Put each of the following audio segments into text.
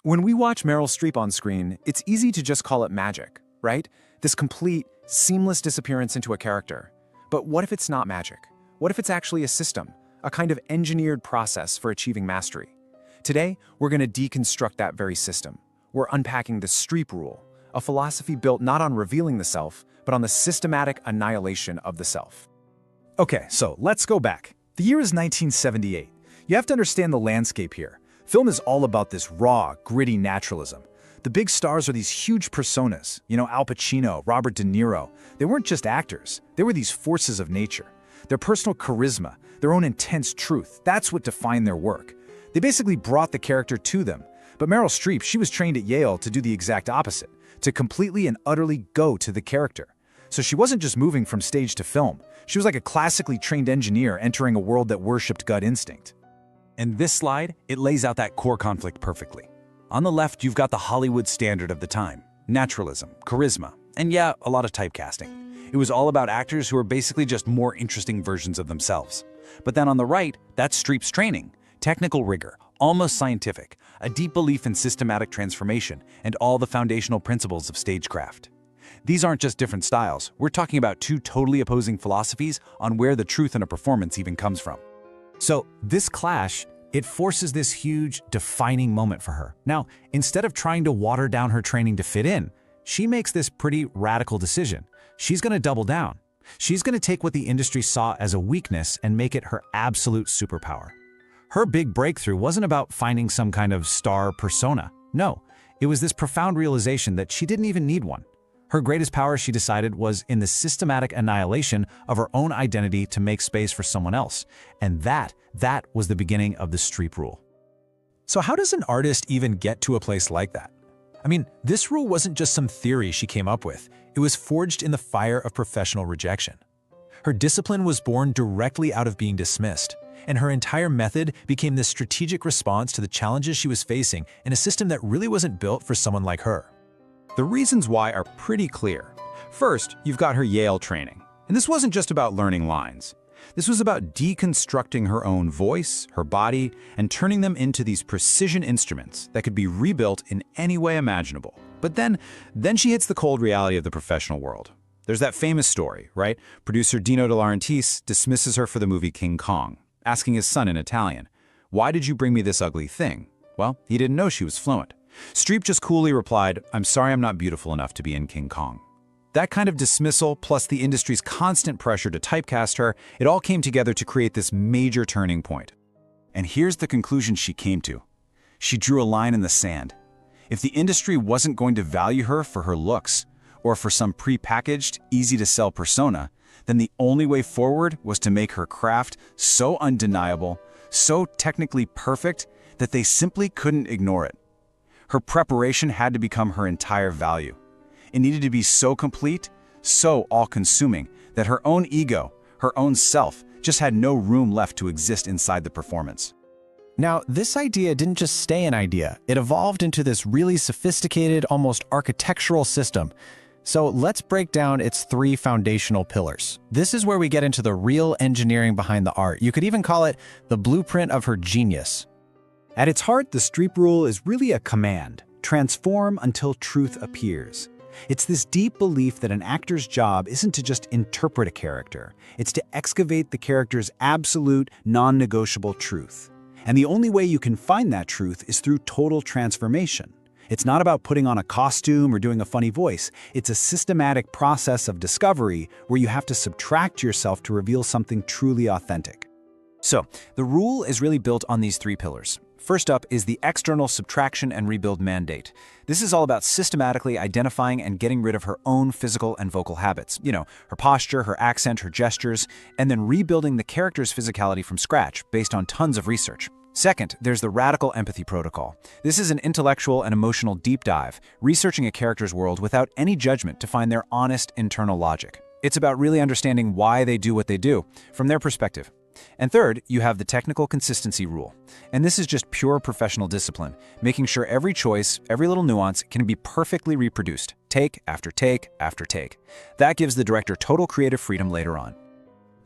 When we watch Meryl Streep on screen, it's easy to just call it magic, right? This complete, seamless disappearance into a character. But what if it's not magic? What if it's actually a system, a kind of engineered process for achieving mastery? Today, we're going to deconstruct that very system. We're unpacking the Streep Rule, a philosophy built not on revealing the self, but on the systematic annihilation of the self. Okay, so let's go back. The year is 1978. You have to understand the landscape here. Film is all about this raw, gritty naturalism. The big stars are these huge personas. Al Pacino, Robert De Niro. They weren't just actors. They were these forces of nature. Their personal charisma, their own intense truth, that's what defined their work. They basically brought the character to them. But Meryl Streep, she was trained at Yale to do the exact opposite, to completely and utterly go to the character. So she wasn't just moving from stage to film. She was like a classically trained engineer entering a world that worshipped gut instinct. And this slide, it lays out that core conflict perfectly. On the left, you've got the Hollywood standard of the time, naturalism, charisma, and yeah, a lot of typecasting. It was all about actors who were basically just more interesting versions of themselves. But then on the right, that's Streep's training, technical rigor, almost scientific, a deep belief in systematic transformation, and all the foundational principles of stagecraft. These aren't just different styles, we're talking about two totally opposing philosophies on where the truth in a performance even comes from. So this clash, it forces this huge, defining moment for her. Now, instead of trying to water down her training to fit in, she makes this pretty radical decision. She's going to double down. She's going to take what the industry saw as a weakness and make it her absolute superpower. Her big breakthrough wasn't about finding some kind of star persona. No, it was this profound realization that she didn't even need one. Her greatest power, she decided, was in the systematic annihilation of her own identity to make space for someone else. And that was the beginning of the Streep Rule. So how does an artist even get to a place like that? I mean, this rule wasn't just some theory she came up with. It was forged in the fire of professional rejection. Her discipline was born directly out of being dismissed, and her entire method became this strategic response to the challenges she was facing in a system that really wasn't built for someone like her. The reasons why are pretty clear. First, you've got her Yale training. And this wasn't just about learning lines. This was about deconstructing her own voice, her body, and turning them into these precision instruments that could be rebuilt in any way imaginable. But then she hits the cold reality of the professional world. There's that famous story, right? Producer Dino De Laurentiis dismisses her for the movie King Kong, asking his son in Italian, "Why did you bring me this ugly thing?" Well, he didn't know she was fluent. Streep just coolly replied, "I'm sorry I'm not beautiful enough to be in King Kong." That kind of dismissal, plus the industry's constant pressure to typecast her, it all came together to create this major turning point. And here's the conclusion she came to. She drew a line in the sand. If the industry wasn't going to value her for her looks, or for some pre-packaged, easy-to-sell persona, then the only way forward was to make her craft so undeniable, so technically perfect, that they simply couldn't ignore it. Her preparation had to become her entire value. It needed to be so complete, so all-consuming, that her own ego, her own self, just had no room left to exist inside the performance. Now, this idea didn't just stay an idea. It evolved into this really sophisticated, almost architectural system. So let's break down its three foundational pillars. This is where we get into the real engineering behind the art. You could even call it the blueprint of her genius. At its heart, the Streep Rule is really a command: transform until truth appears. It's this deep belief that an actor's job isn't to just interpret a character, it's to excavate the character's absolute, non-negotiable truth. And the only way you can find that truth is through total transformation. It's not about putting on a costume or doing a funny voice. It's a systematic process of discovery where you have to subtract yourself to reveal something truly authentic. So, the rule is really built on these three pillars. First up is the external subtraction and rebuild mandate. This is all about systematically identifying and getting rid of her own physical and vocal habits. Her posture, her accent, her gestures, and then rebuilding the character's physicality from scratch based on tons of research. Second, there's the radical empathy protocol. This is an intellectual and emotional deep dive, researching a character's world without any judgment to find their honest internal logic. It's about really understanding why they do what they do, from their perspective. And third, you have the technical consistency rule. And this is just pure professional discipline, making sure every choice, every little nuance can be perfectly reproduced, take after take after take. That gives the director total creative freedom later on.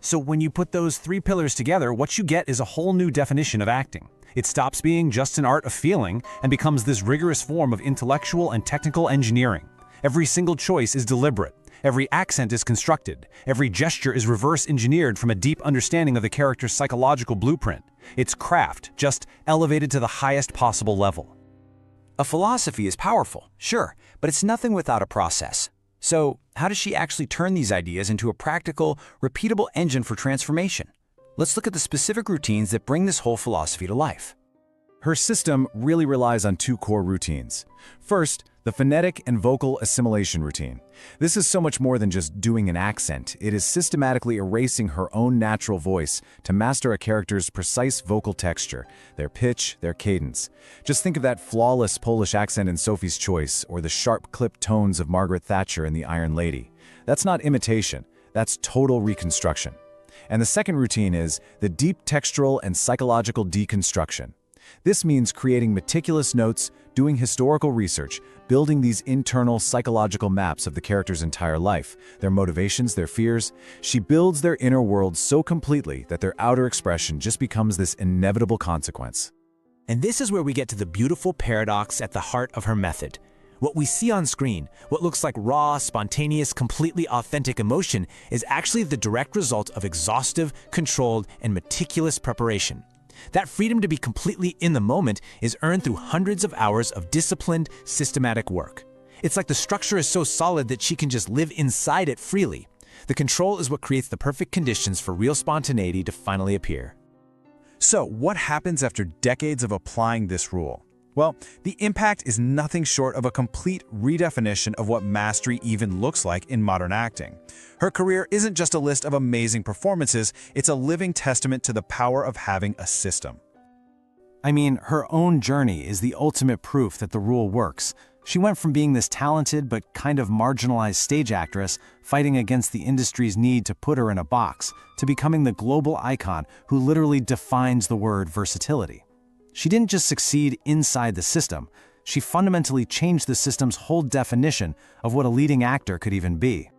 So when you put those three pillars together, what you get is a whole new definition of acting. It stops being just an art of feeling and becomes this rigorous form of intellectual and technical engineering. Every single choice is deliberate. Every accent is constructed. Every gesture is reverse engineered from a deep understanding of the character's psychological blueprint. It's craft, just elevated to the highest possible level. A philosophy is powerful, sure, but it's nothing without a process. So, how does she actually turn these ideas into a practical, repeatable engine for transformation? Let's look at the specific routines that bring this whole philosophy to life. Her system really relies on two core routines. First, the phonetic and vocal assimilation routine. This is so much more than just doing an accent. It is systematically erasing her own natural voice to master a character's precise vocal texture, their pitch, their cadence. Just think of that flawless Polish accent in Sophie's Choice, or the sharp clipped tones of Margaret Thatcher in The Iron Lady. That's not imitation, that's total reconstruction. And the second routine is the deep textual and psychological deconstruction. This means creating meticulous notes, doing historical research, building these internal psychological maps of the character's entire life, their motivations, their fears. She builds their inner world so completely that their outer expression just becomes this inevitable consequence. And this is where we get to the beautiful paradox at the heart of her method. What we see on screen, what looks like raw, spontaneous, completely authentic emotion, is actually the direct result of exhaustive, controlled, and meticulous preparation. That freedom to be completely in the moment is earned through hundreds of hours of disciplined, systematic work. It's like the structure is so solid that she can just live inside it freely. The control is what creates the perfect conditions for real spontaneity to finally appear. So, what happens after decades of applying this rule? Well, the impact is nothing short of a complete redefinition of what mastery even looks like in modern acting. Her career isn't just a list of amazing performances, it's a living testament to the power of having a system. I mean, her own journey is the ultimate proof that the rule works. She went from being this talented but kind of marginalized stage actress fighting against the industry's need to put her in a box, to becoming the global icon who literally defines the word versatility. She didn't just succeed inside the system, she fundamentally changed the system's whole definition of what a leading actor could even be.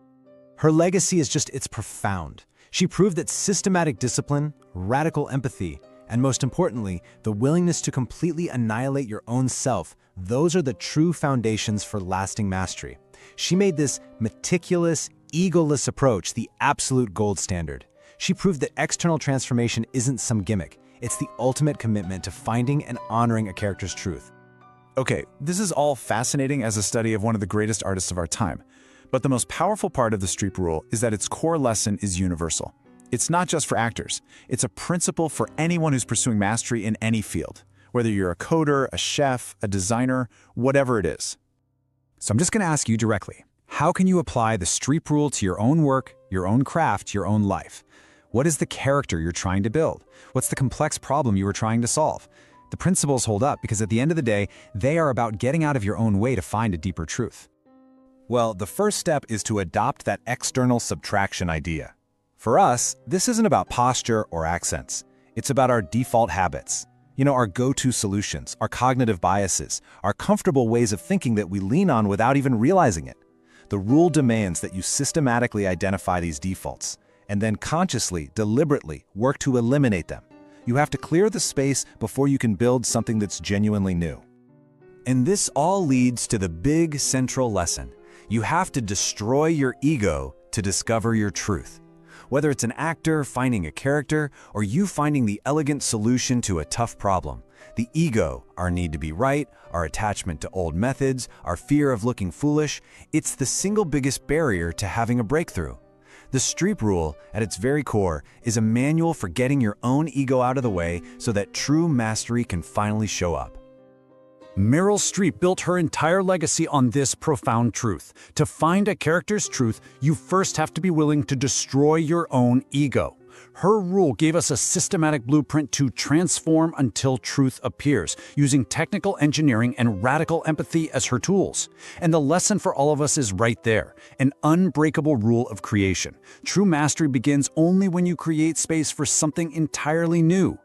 Her legacy is just, it's profound. She proved that systematic discipline, radical empathy, and most importantly, the willingness to completely annihilate your own self, those are the true foundations for lasting mastery. She made this meticulous, egoless approach the absolute gold standard. She proved that external transformation isn't some gimmick. It's the ultimate commitment to finding and honoring a character's truth. Okay, this is all fascinating as a study of one of the greatest artists of our time. But the most powerful part of the Streep Rule is that its core lesson is universal. It's not just for actors. It's a principle for anyone who's pursuing mastery in any field, whether you're a coder, a chef, a designer, whatever it is. So I'm just going to ask you directly, how can you apply the Streep Rule to your own work, your own craft, your own life? What is the character you're trying to build? What's the complex problem you were trying to solve? The principles hold up because at the end of the day, they are about getting out of your own way to find a deeper truth. Well, the first step is to adopt that external subtraction idea. For us, this isn't about posture or accents. It's about our default habits. Our go-to solutions, our cognitive biases, our comfortable ways of thinking that we lean on without even realizing it. The rule demands that you systematically identify these defaults, and then consciously, deliberately work to eliminate them. You have to clear the space before you can build something that's genuinely new. And this all leads to the big central lesson. You have to destroy your ego to discover your truth. Whether it's an actor finding a character or you finding the elegant solution to a tough problem, the ego, our need to be right, our attachment to old methods, our fear of looking foolish, it's the single biggest barrier to having a breakthrough. The Streep Rule, at its very core, is a manual for getting your own ego out of the way so that true mastery can finally show up. Meryl Streep built her entire legacy on this profound truth. To find a character's truth, you first have to be willing to destroy your own ego. Her rule gave us a systematic blueprint to transform until truth appears, using technical engineering and radical empathy as her tools. And the lesson for all of us is right there, an unbreakable rule of creation. True mastery begins only when you create space for something entirely new.